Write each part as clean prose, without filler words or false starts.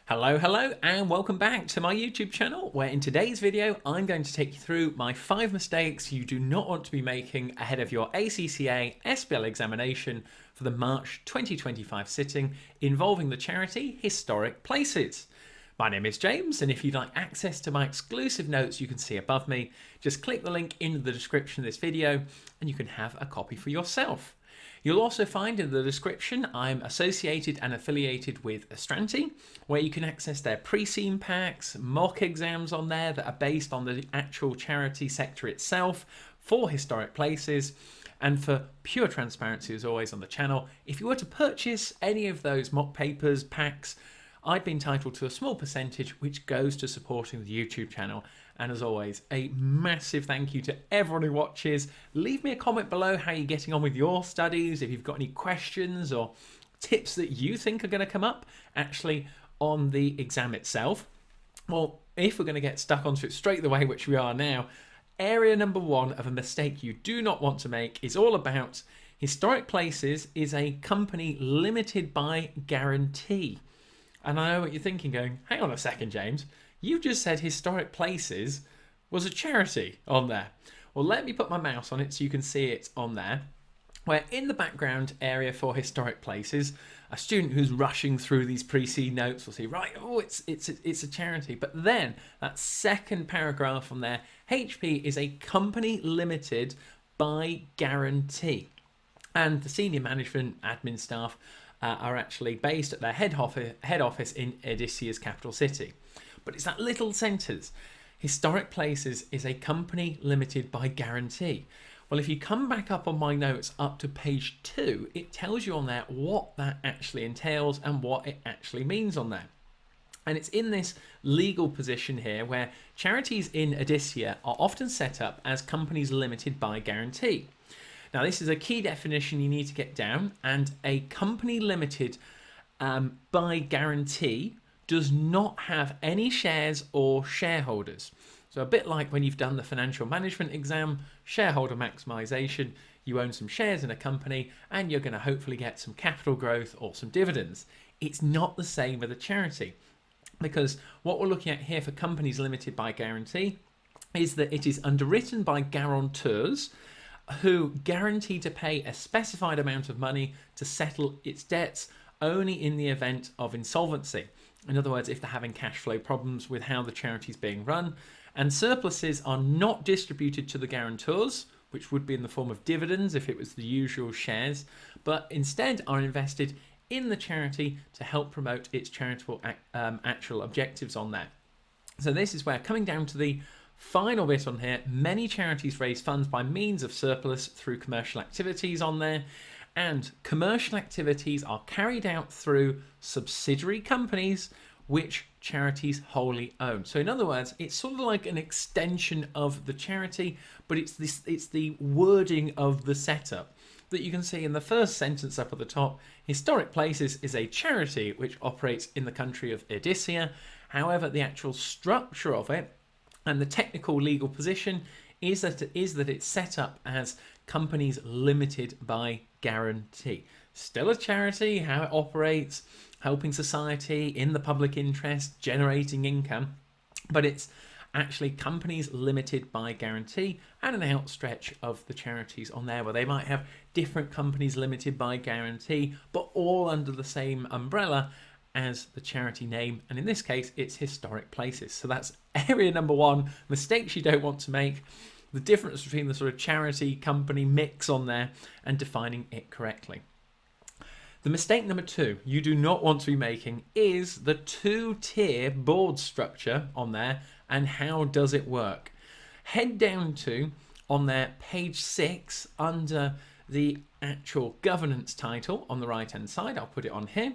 Hello, and welcome back to my YouTube channel, where in today's video, I'm going to take you through my 5 mistakes you do not want to be making ahead of your ACCA SBL examination for the March 2025 sitting involving the charity Historic Places. My name is James, and if you'd like access to my exclusive notes you can see above me, just click the link in the description of this video and you can have a copy for yourself. You'll also find in the description I'm associated and affiliated with Astranti, where you can access their pre-scene packs, mock exams on there that are based on the actual charity sector itself for historic places. And for pure transparency, as always on the channel, if you were to purchase any of those mock papers, packs, I'd be entitled to a small percentage which goes to supporting the YouTube channel. And as always, a massive thank you to everyone who watches. Leave me a comment below how you're getting on with your studies, if you've got any questions or tips that you think are going to come up actually on the exam itself. Well, if we're going to get stuck onto it straight away, which we are now, area number 1 of a mistake you do not want to make is all about Historic Places is a company limited by guarantee. And I know what you're thinking, going, hang on a second, James. You've just said Historic Places was a charity on there. Well, let me put my mouse on it so you can see it on there. Where in the background area for Historic Places, a student who's rushing through these pre-seed notes will see, right, oh, it's a charity. But then that second paragraph on there, HP is a company limited by guarantee. And the senior management admin staff are actually based at their head office in Odyssea's capital city. But it's that little sentence, Historic Places is a company limited by guarantee. Well, if you come back up on my notes up to page 2, it tells you on there what that actually entails and what it actually means on there. And it's in this legal position here where charities in Odyssea are often set up as companies limited by guarantee. Now, this is a key definition you need to get down, and a company limited by guarantee does not have any shares or shareholders. So a bit like when you've done the financial management exam, shareholder maximization, you own some shares in a company and you're going to hopefully get some capital growth or some dividends. It's not the same with a charity, because what we're looking at here for companies limited by guarantee is that it is underwritten by guarantors who guarantee to pay a specified amount of money to settle its debts only in the event of insolvency. In other words, if they're having cash flow problems with how the charity is being run, and surpluses are not distributed to the guarantors, which would be in the form of dividends if it was the usual shares, but instead are invested in the charity to help promote its charitable actual objectives on there. So this is where, coming down to the final bit on here, many charities raise funds by means of surplus through commercial activities on there, and commercial activities are carried out through subsidiary companies which charities wholly own. So in other words, it's sort of like an extension of the charity, but it's the wording of the setup that you can see in the first sentence up at the top. Historic Places is a charity which operates in the country of Odyssea. However, the actual structure of it and the technical legal position is that it's set up as companies limited by guarantee. Still a charity, how it operates, helping society in the public interest, generating income, but it's actually companies limited by guarantee, and an outstretch of the charities on there where they might have different companies limited by guarantee, but all under the same umbrella as the charity name, and in this case it's Historic Places. So that's area number 1, mistakes you don't want to make, the difference between the sort of charity company mix on there and defining it correctly. The mistake number 2 you do not want to be making is the 2-tier board structure on there, and how does it work. Head down to, on there, page 6 under the actual governance title on the right hand side. I'll put it on here.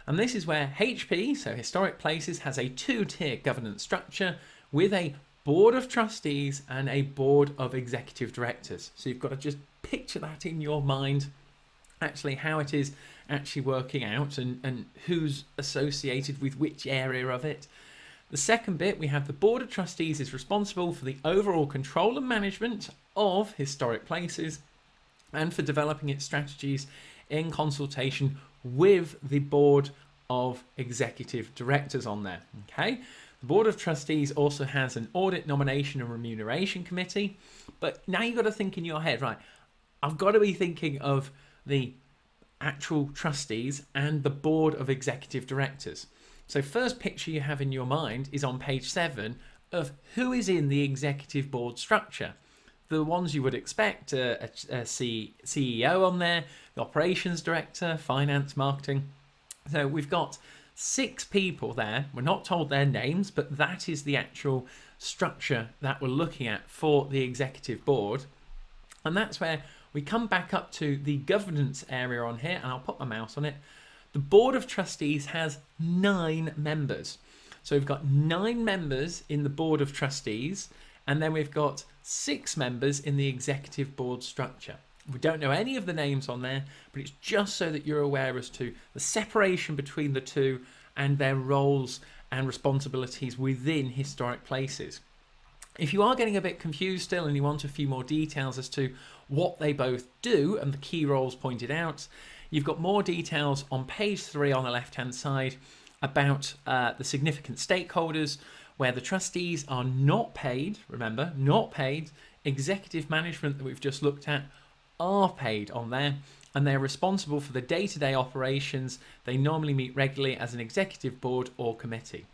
And this is where HP, so Historic Places, has a 2-tier governance structure with a board of trustees and a board of executive directors. So you've got to just picture that in your mind, actually how it is actually working out and who's associated with which area of it. The second bit, we have the board of trustees is responsible for the overall control and management of Historic Places and for developing its strategies in consultation with the board of executive directors on there. Okay. The Board of Trustees also has an audit, nomination and remuneration committee. But now you've got to think in your head, right, I've got to be thinking of the actual trustees and the board of executive directors. So first picture you have in your mind is on page 7 of who is in the executive board structure. The ones you would expect, a CEO on there, the operations director, finance, marketing. So we've got 6 people there. We're not told their names, but that is the actual structure that we're looking at for the executive board. And that's where we come back up to the governance area on here, and I'll put my mouse on it. The Board of Trustees has 9 members. So we've got 9 members in the Board of Trustees, and then we've got 6 members in the executive board structure. We don't know any of the names on there, but it's just so that you're aware as to the separation between the two and their roles and responsibilities within historic places. If you are getting a bit confused still and you want a few more details as to what they both do and the key roles pointed out, you've got more details on page 3 on the left-hand side about the significant stakeholders, where the trustees are not paid, remember, not paid. Executive management that we've just looked at are paid on there, and they're responsible for the day-to-day operations. They normally meet regularly as an executive board or committee.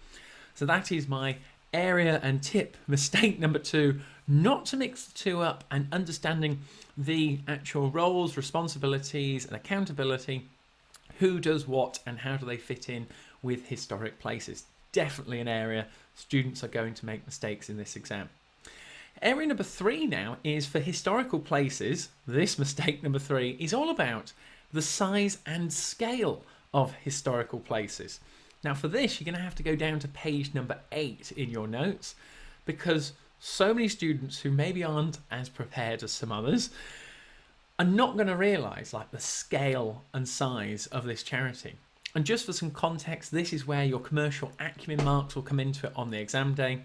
So that is my area and tip, mistake number 2, not to mix the two up, and understanding the actual roles, responsibilities and accountability, who does what and how do they fit in with historic places. Definitely an area students are going to make mistakes in this exam. Area number 3 now is for historical places. This mistake number 3 is all about the size and scale of historical places. Now for this, you're going to have to go down to page number 8 in your notes, because so many students who maybe aren't as prepared as some others are not going to realise like the scale and size of this charity. And just for some context, this is where your commercial acumen marks will come into it on the exam day,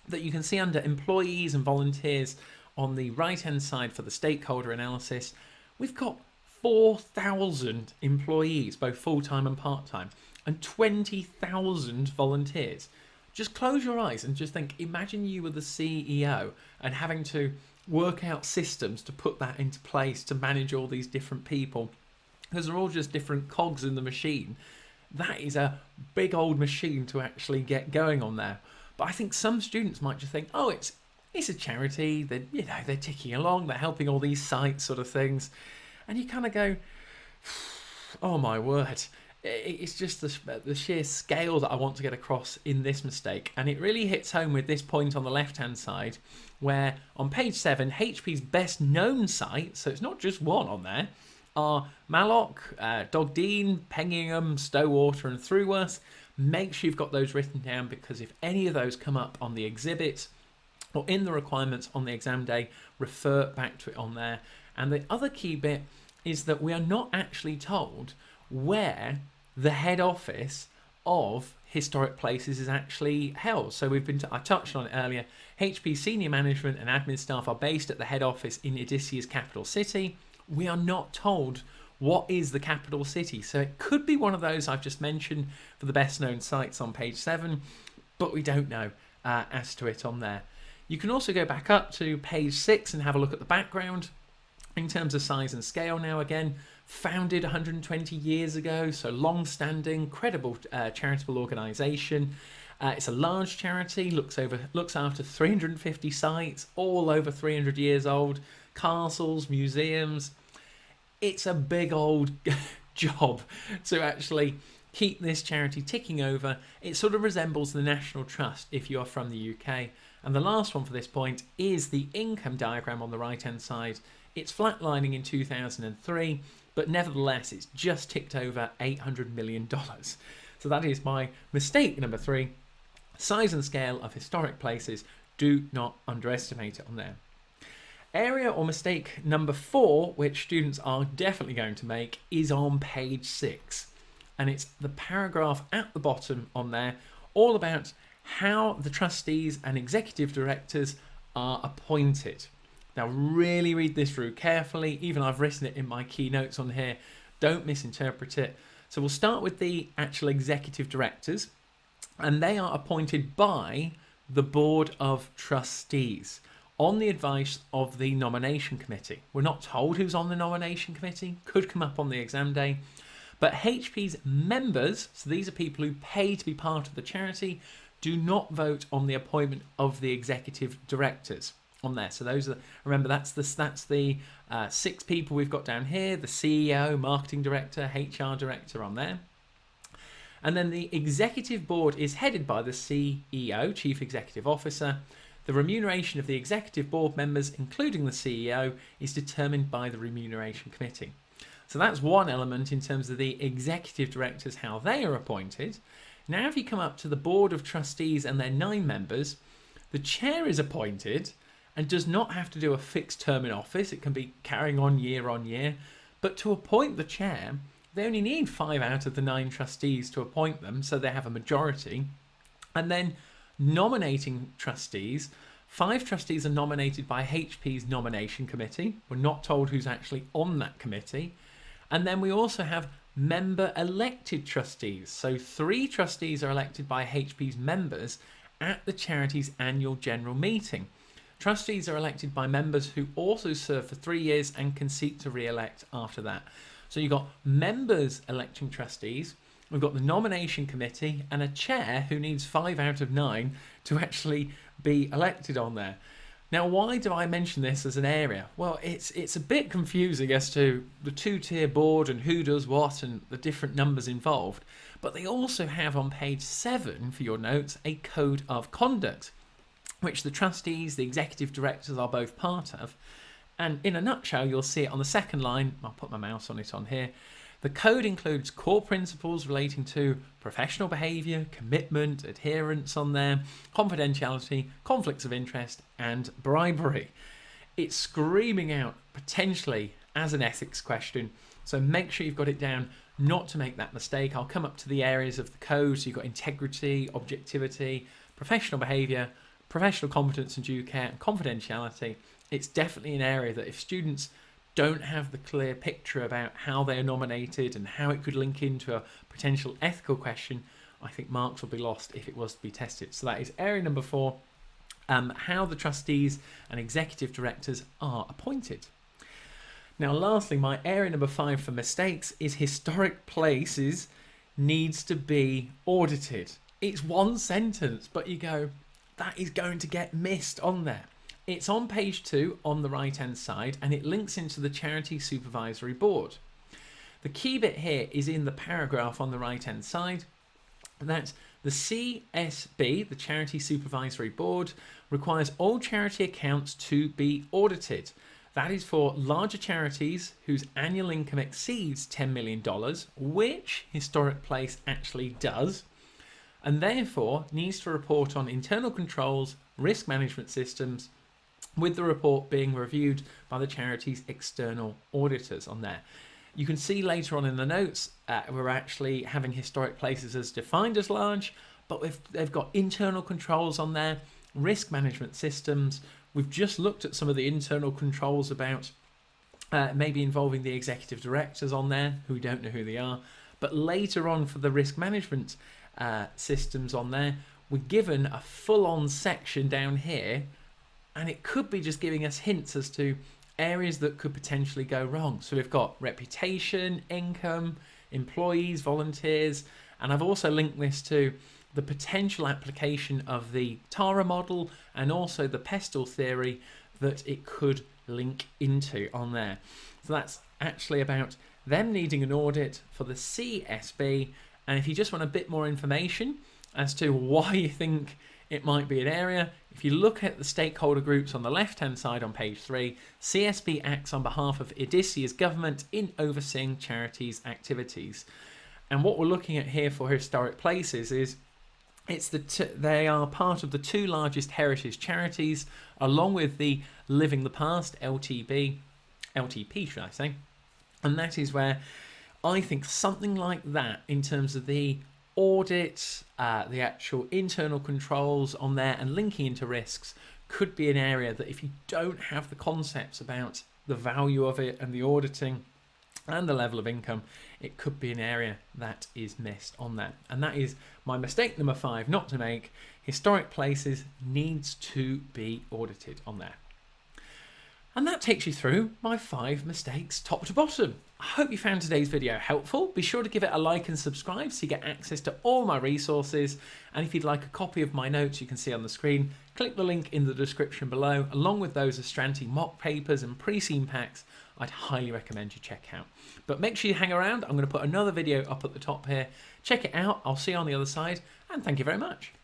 that you can see under employees and volunteers on the right hand side for the stakeholder analysis. We've got 4,000 employees, both full-time and part-time, and 20,000 volunteers. Just close your eyes and just think, imagine you were the CEO and having to work out systems to put that into place to manage all these different people, because they're all just different cogs in the machine. That is a big old machine to actually get going on there. But I think some students might just think, oh, it's a charity, they're ticking along, they're helping all these sites sort of things. And you kind of go, oh my word. It's just the sheer scale that I want to get across in this mistake. And it really hits home with this point on the left-hand side, where on page 7, HP's best known sites, so it's not just one on there, are Mallock, Dogdean, Pengingham, Stowater and Thruworth. Make sure you've got those written down, because if any of those come up on the exhibit or in the requirements on the exam day, refer back to it on there. And the other key bit is that we are not actually told where the head office of historic places is actually held. So I touched on it earlier. HP senior management and admin staff are based at the head office in Odyssea's capital city. We are not told what is the capital city. So it could be one of those I've just mentioned for the best known sites on page 7, but we don't know as to it on there. You can also go back up to page 6 and have a look at the background in terms of size and scale. Now again, founded 120 years ago, so long-standing, credible charitable organisation. It's a large charity, looks after 350 sites, all over 300 years old, castles, museums. It's a big old job to actually keep this charity ticking over. It sort of resembles the National Trust if you are from the UK. And the last one for this point is the income diagram on the right-hand side. It's flatlining in 2003, but nevertheless, it's just ticked over $800 million. So that is my mistake number 3. Size and scale of historic places. Do not underestimate it on there. Area or mistake number 4, which students are definitely going to make, is on page 6. And it's the paragraph at the bottom on there, all about how the trustees and executive directors are appointed. Now really read this through carefully. Even I've written it in my keynotes on here. Don't misinterpret it. So we'll start with the actual executive directors, and they are appointed by the Board of Trustees on the advice of the nomination committee. We're not told who's on the nomination committee, could come up on the exam day, but HP's members, so these are people who pay to be part of the charity, do not vote on the appointment of the executive directors on there. So those are, remember, that's the 6 people we've got down here: the CEO, marketing director, HR director on there. And then the executive board is headed by the CEO, Chief Executive Officer. The remuneration of the executive board members, including the CEO, is determined by the remuneration committee. So that's one element in terms of the executive directors, how they are appointed. Now, if you come up to the Board of Trustees and their 9 members, the chair is appointed and does not have to do a fixed term in office. It can be carrying on year. But to appoint the chair, they only need 5 out of the 9 trustees to appoint them, so they have a majority. And then nominating trustees, 5 trustees are nominated by HP's nomination committee. We're not told who's actually on that committee. And then we also have member elected trustees. So 3 trustees are elected by HP's members at the charity's annual general meeting. Trustees are elected by members who also serve for 3 years and can seek to re-elect after that. So you've got members electing trustees, we've got the nomination committee, and a chair who needs 5 out of 9 to actually be elected on there. Now, why do I mention this as an area? Well, it's a bit confusing as to the 2-tier board and who does what and the different numbers involved. But they also have on page 7 for your notes a code of conduct, which the trustees, the executive directors are both part of. And in a nutshell, you'll see it on the second line. I'll put my mouse on it on here. The code includes core principles relating to professional behaviour, commitment, adherence on there, confidentiality, conflicts of interest, and bribery. It's screaming out potentially as an ethics question, so make sure you've got it down not to make that mistake. I'll come up to the areas of the code. So you've got integrity, objectivity, professional behaviour, professional competence and due care, and confidentiality. It's definitely an area that if students don't have the clear picture about how they're nominated and how it could link into a potential ethical question, I think marks will be lost if it was to be tested. So that is area number 4, how the trustees and executive directors are appointed. Now, lastly, my area number 5 for mistakes is historic places needs to be audited. It's one sentence, but you go, that is going to get missed on there. It's on page 2 on the right hand side, and it links into the Charity Supervisory Board. The key bit here is in the paragraph on the right hand side, that the CSB, the Charity Supervisory Board, requires all charity accounts to be audited. That is for larger charities whose annual income exceeds $10 million, which Historic Place actually does, and therefore needs to report on internal controls, risk management systems, with the report being reviewed by the charity's external auditors on there. You can see later on in the notes, we're actually having historic places as defined as large, but they've got internal controls on there, risk management systems. We've just looked at some of the internal controls about maybe involving the executive directors on there, who we don't know who they are. But later on for the risk management systems on there, we're given a full-on section down here, and it could be just giving us hints as to areas that could potentially go wrong. So we've got reputation, income, employees, volunteers, and I've also linked this to the potential application of the TARA model and also the pestle theory that it could link into on there. So that's actually about them needing an audit for the CSB. And if you just want a bit more information as to why you think it might be an area, if you look at the stakeholder groups on the left-hand side on page 3, CSB acts on behalf of Odysseus government in overseeing charities' activities. And what we're looking at here for historic places is they are part of the 2 largest heritage charities, along with the Living the Past, LTP should I say. And that is where I think something like that in terms of the audit, the actual internal controls on there and linking into risks could be an area that if you don't have the concepts about the value of it and the auditing, and the level of income, it could be an area that is missed on there. And that is my mistake number 5 not to make. Historic places needs to be audited on there. And that takes you through my 5 mistakes top to bottom. I hope you found today's video helpful. Be sure to give it a like and subscribe so you get access to all my resources. And if you'd like a copy of my notes you can see on the screen, click the link in the description below. Along with those Astranti mock papers and pre-seen packs, I'd highly recommend you check out. But make sure you hang around. I'm going to put another video up at the top here. Check it out. I'll see you on the other side. And thank you very much.